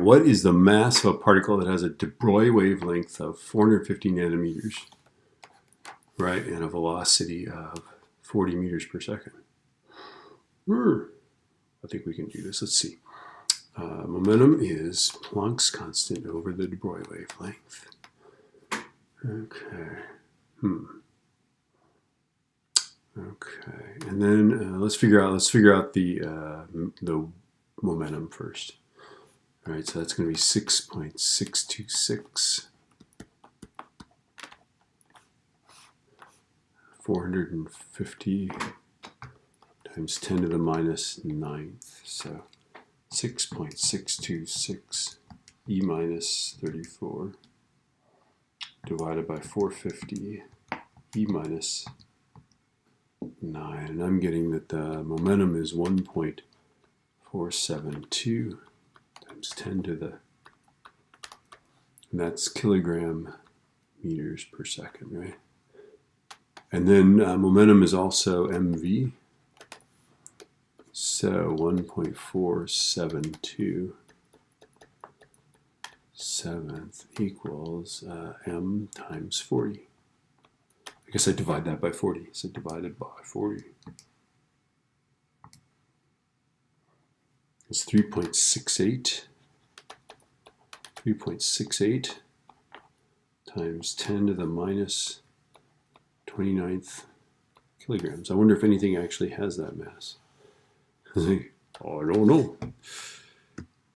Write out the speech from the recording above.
what is the mass of a particle that has a de Broglie wavelength of 450 nanometers, right, and a velocity of 40 meters per second? I think we can do this. Let's see. Momentum is Planck's constant over the de Broglie wavelength. Okay. Okay, and then let's figure out the momentum first. All right, so that's going to be 6.626 450 times 10 to the minus 9th. So 6.626 e minus 34 divided by 450 e minus 9. And I'm getting that the momentum is 1.472 times 10 to the, and that's kilogram meters per second, right? And then momentum is also mv. So 1.472 seventh equals m times 40. I guess I divide that by 40. So divided by 40. It's 3.68. 3.68 times 10 to the minus 29th kilograms. I wonder if anything actually has that mass. I don't know.